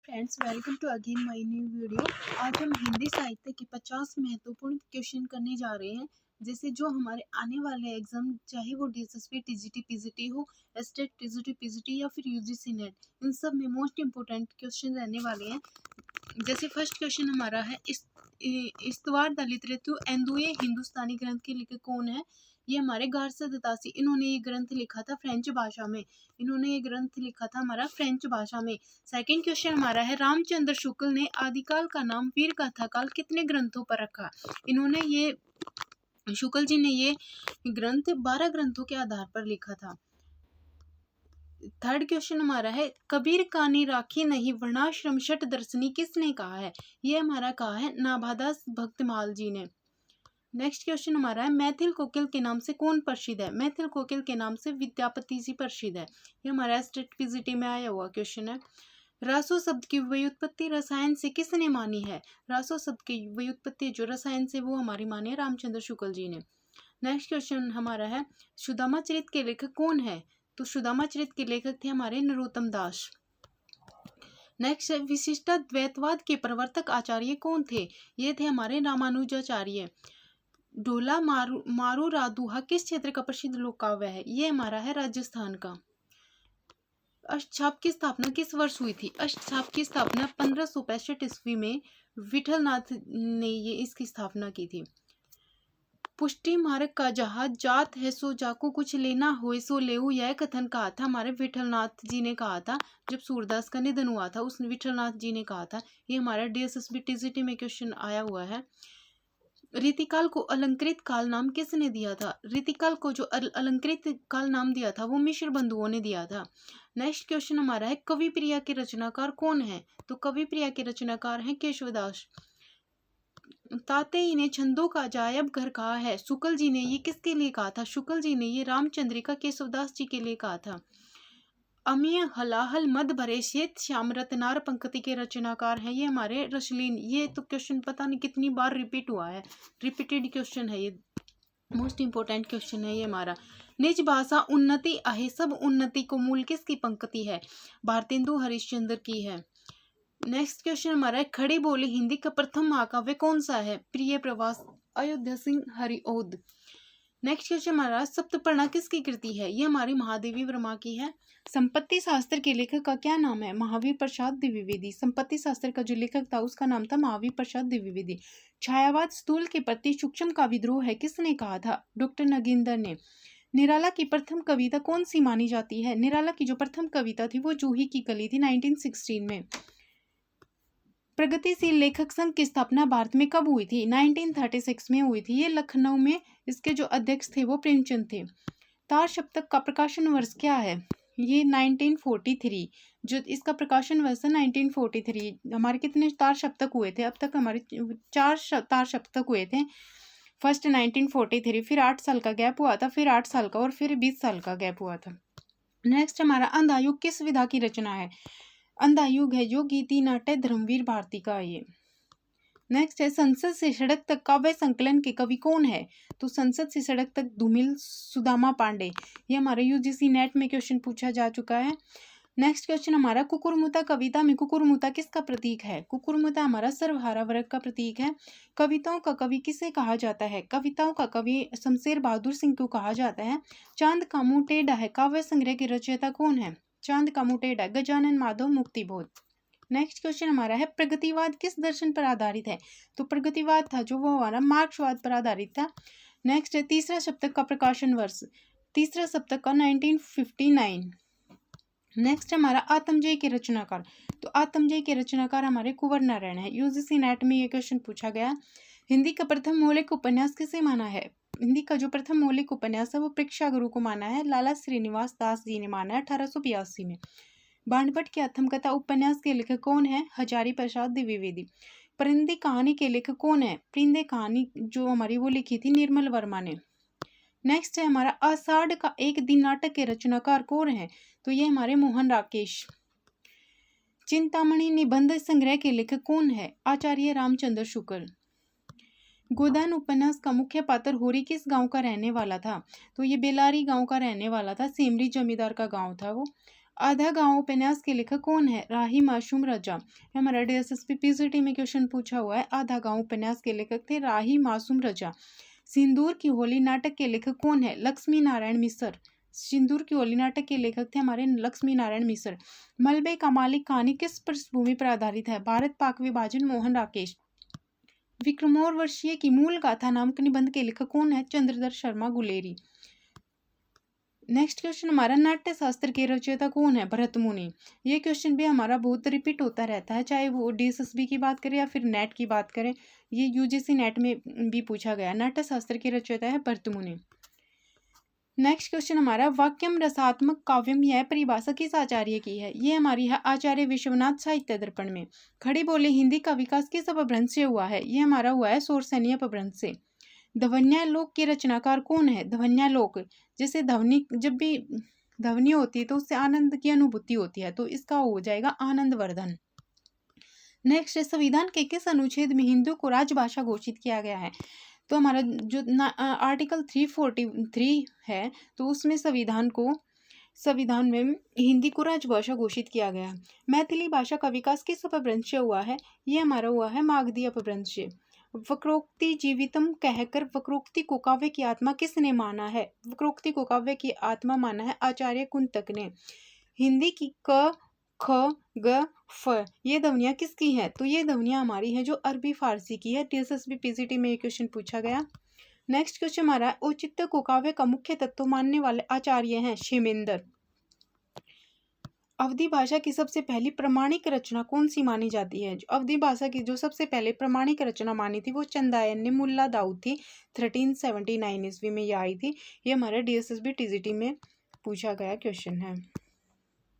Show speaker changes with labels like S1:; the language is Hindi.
S1: Friends, welcome to again my new video. आज हम हिंदी साहित्य के 50 महत्वपूर्ण क्वेश्चन करने जा रहे हैं, जैसे जो हमारे आने वाले एग्जाम, चाहे वो डीएसएसबी, टीजीटी, पीजीटी हो, एसटेट, टीजीटी, पीजीटी या फिर यूजीसी नेट, इन सब में मोस्ट इंपोर्टेंट क्वेश्चन रहने वाले हैं। जैसे फर्स्ट क्वेश्चन हमारा है, इस्तवार दलित ऋतु एंदुए हिंदुस्तानी ग्रंथ के लेखक कौन है? ये हमारे गारसा दत्तासी, इन्होंने ये ग्रंथ लिखा था फ्रेंच भाषा में। इन्होंने ये ग्रंथ लिखा था हमारा फ्रेंच भाषा में। सेकंड क्वेश्चन हमारा है, रामचंद्र शुक्ल ने आदिकाल का नाम वीर कथा काल कितने ग्रंथों पर रखा? इन्होंने ये शुक्ल जी ने ये ग्रंथ 12 ग्रंथों के आधार पर लिखा था। थर्ड क्वेश्चन हमारा है, कबीर कानी राखी नहीं वर्णाश्रम शठ दर्शनी किसने कहा है? ये हमारा कहा है नाभादास भक्तमाल जी ने। नेक्स्ट क्वेश्चन हमारा है, मैथिल कोकिल के नाम से कौन प्रसिद्ध है? मैथिल कोकिल के नाम से विद्यापति जी प्रसिद्ध है। ये हमारा स्टेट पीजीटी में आया हुआ क्वेश्चन है। रासो शब्द की व्युत्पत्ति रसायन से किसने मानी है? रासो शब्द की व्युत्पत्ति जो रसायन से, वो हमारी मानी है रामचंद्र शुक्ल जी ने। नेक्स्ट क्वेश्चन हमारा है, सुदामा चरित के लेखक कौन है? तो सुदामा चरित के लेखक थे हमारे नरोत्तम दास। नेक्स्ट है, विशिष्टाद्वैतवाद के प्रवर्तक आचार्य कौन थे? ये थे हमारे रामानुजाचार्य। ढोला मारू रादुहा किस क्षेत्र का प्रसिद्ध लोक काव्य है? ये हमारा है राजस्थान का। अष्टछाप की स्थापना किस वर्ष हुई थी? अष्टछाप की स्थापना 1565 ईस्वी में विठलनाथ ने ये इसकी स्थापना की थी। पुष्टि मार्ग का जहाज जात है सो जाको कुछ लेना हो सो लेऊ, यह कथन कहा था हमारे विठलनाथ जी ने कहा था जब सूरदास का निधन हुआ था, उस विठलनाथ जी ने कहा था। ये हमारा डीएसएसबी टीजीटी में क्वेश्चन आया हुआ है। रीतिकाल को अलंकृत काल नाम किसने दिया था? रीतिकाल को जो अलंकृत काल नाम दिया था वो मिश्र बंधुओं ने दिया था। नेक्स्ट क्वेश्चन हमारा है, कवि प्रिया के रचनाकार कौन है? तो कवि प्रिया के रचनाकार हैं केशवदास। ताते इन्हें छंदों का अजायब घर कहा है, शुक्ल जी ने ये किसके लिए कहा था? शुक्ल जी ने ये रामचंद्रिका केशवदास जी के लिए कहा था। अमीय हलाहल मद भरे श्वेत श्याम रत्नार पंक्ति के रचनाकार हैं ये हमारे रसलीन। ये तो क्वेश्चन पता नहीं कितनी बार रिपीट हुआ है, रिपीटेड क्वेश्चन है, ये मोस्ट इंपोर्टेंट क्वेश्चन है ये हमारा। निज भाषा उन्नति आहे सब उन्नति को मूल किसकी पंक्ति है? भारतेंदु हरिश्चंद्र की है। नेक्स्ट क्वेश्चन हमारा है, खड़ी बोली हिंदी का प्रथम महाकाव्य कौन सा है? प्रिय प्रवास अयोध्या सिंह हरिओद। नेक्स्ट क्वेश्चन हमारा, सप्तपर्णा किसकी कृति है? ये हमारी महादेवी वर्मा की है। संपत्ति शास्त्र के लेखक का क्या नाम है? महावीर प्रसाद द्विवेदी। संपत्ति शास्त्र का जो लेखक था उसका नाम था महावीर प्रसाद द्विवेदी। छायावाद स्थूल के प्रति सूक्ष्म का विद्रोह है किसने कहा था? डॉक्टर नगेंद्र ने। निराला की प्रथम कविता कौन सी मानी जाती है? निराला की जो प्रथम कविता थी वो जूही की कली थी 1916 में। प्रगतिशील लेखक संघ की स्थापना भारत में कब हुई थी? 1936 में हुई थी। ये लखनऊ में, इसके जो अध्यक्ष थे वो प्रेमचंद थे। तार सप्तक का प्रकाशन वर्ष क्या है? ये 1943। जो इसका प्रकाशन वर्ष है 1943। हमारे कितने तार सप्तक हुए थे? अब तक हमारे 4 तार सप्तक हुए थे। फर्स्ट 1943, फिर 8 साल का गैप हुआ था, फिर 8 साल का, और फिर 20 साल का गैप हुआ था। नेक्स्ट हमारा, अंधायुग किस विधा की रचना है? अंधायुग है जो गीति नाट्य धर्मवीर भारती का है ये। नेक्स्ट है, संसद से सड़क तक काव्य संकलन के कवि कौन है? तो संसद से सड़क तक धूमिल सुदामा पांडे। ये हमारे यूजीसी नेट में क्वेश्चन पूछा जा चुका है। नेक्स्ट क्वेश्चन हमारा, कुकुरमुता कविता में कुकुरमुता किसका प्रतीक है? कुकुरमुता हमारा सर्वहारा वर्ग का प्रतीक है। कविताओं का कवि किसे कहा जाता है? कविताओं का कवि शमशेर बहादुर सिंह को कहा जाता है। चांद का मुंह टेढ़ा है काव्य संग्रह के रचयिता कौन है? चांद का मुंह टेढ़ा गजानन माधव मुक्तिबोध। नेक्स्ट क्वेश्चन हमारा है, प्रगतिवाद किस दर्शन पर आधारित है? तो प्रगतिवाद था जो वो हमारा मार्क्सवाद पर आधारित था। नेक्स्ट है, तीसरा सप्तक का प्रकाशन वर्ष। तीसरा सप्तक का 1959। नेक्स्ट हमारा, आत्मजय के रचनाकार। तो आत्मजय के रचनाकार हमारे कुंवर नारायण है। यूजीसी नेट में ये क्वेश्चन पूछा गया। हिंदी का प्रथम मौलिक उपन्यास किसे माना है? हिंदी का जो प्रथम मौलिक उपन्यास है वो प्रेक्षा गुरु को माना है। लाला श्रीनिवास दास जी ने माना है 1882 में। बाणभट्ट की आत्मकथा उपन्यास के लेखक कौन है? हजारी प्रसाद द्विवेदी। परिंदे कहानी के लेखक कौन है? परिंदे कहानी जो हमारी वो लिखी थी निर्मल वर्मा ने। नेक्स्ट है हमारा, आषाढ़ का एक दिन नाटक के रचनाकार कौन है? तो ये हमारे मोहन राकेश। चिंतामणि निबंध संग्रह के लेखक कौन है? आचार्य रामचंद्र शुक्ल। गोदान उपन्यास का मुख्य पात्र होरी किस गांव का रहने वाला था? तो ये बेलारी गांव का रहने वाला था। सेमरी जमींदार का गांव था वो। आधा गांव उपन्यास के लेखक कौन है? राही मासूम रजा। हमारा DSSP PCT में क्वेश्चन पूछा हुआ है। आधा गांव उपन्यास के लेखक थे राही मासूम रजा। सिंदूर की होली नाटक के लेखक कौन है? लक्ष्मी नारायण मिश्र। सिंदूर की होली नाटक के लेखक थे हमारे लक्ष्मी नारायण मिश्र। मलबे का मालिक कहानी किस पृष्ठभूमि पर आधारित है? भारत पाक विभाजन, मोहन राकेश। विक्रमोर्वशीय की मूल गाथा नामक निबंध के लेखक कौन है? चंद्रधर शर्मा गुलेरी। नेक्स्ट क्वेश्चन हमारा नाट्य शास्त्र के रचयिता कौन है? भरत मुनि। ये क्वेश्चन भी हमारा बहुत रिपीट होता रहता है, चाहे वो DSSB की बात करें या फिर नेट की बात करें। ये UGC नेट में भी पूछा गया। नाट्य शास्त्र के रचयिता है भरत मुनि। नेक्स्ट क्वेश्चन हमारा वाक्यम रसात्मक काव्यम, यह परिभाषा किस आचार्य की है? ये हमारी है आचार्य विश्वनाथ साहित्य दर्पण में। खड़ी बोली हिंदी का विकास किस अपभ्रंश से हुआ है? ये हमारा हुआ है शोरसैनी अपभ्रंश से। ध्वन्यालोक के रचनाकार कौन है? ध्वन्यालोक, जैसे ध्वनि, जब भी ध्वनि होती है तो उससे आनंद की अनुभूति होती है, तो इसका हो जाएगा आनंदवर्धन। नेक्स्ट, संविधान के किस अनुच्छेद में हिंदी को राजभाषा घोषित किया गया है? तो हमारा जो आर्टिकल 343 है, तो उसमें संविधान में हिंदी को राजभाषा घोषित किया गया है। मैथिली भाषा का विकास किस अपभ्रंश से हुआ है? ये हमारा हुआ है मागधी अपभ्रंश से। वक्रोक्ति जीवितम कहकर वक्रोक्ति को काव्य की आत्मा किसने माना है? वक्रोक्ति को काव्य की आत्मा माना है आचार्य कुंतक ने। हिंदी की क, ख, ग, फ ये ध्वनियाँ किसकी हैं? तो ये ध्वनियाँ हमारी हैं जो अरबी फारसी की है। DSSB PCT में ये क्वेश्चन पूछा गया। नेक्स्ट क्वेश्चन हमारा औचित्य को काव्य का मुख्य तत्व मानने वाले आचार्य हैं क्षेमेंद्र। अवधी भाषा की सबसे पहली प्रमाणिक रचना कौन सी मानी जाती है? अवधी भाषा की जो सबसे पहले प्रमाणिक रचना मानी थी वो चंदायन ने मुल्ला दाऊद थी। 1379 ईस्वी में ये आई थी। ये हमारे DSSB TGT में पूछा गया क्वेश्चन है।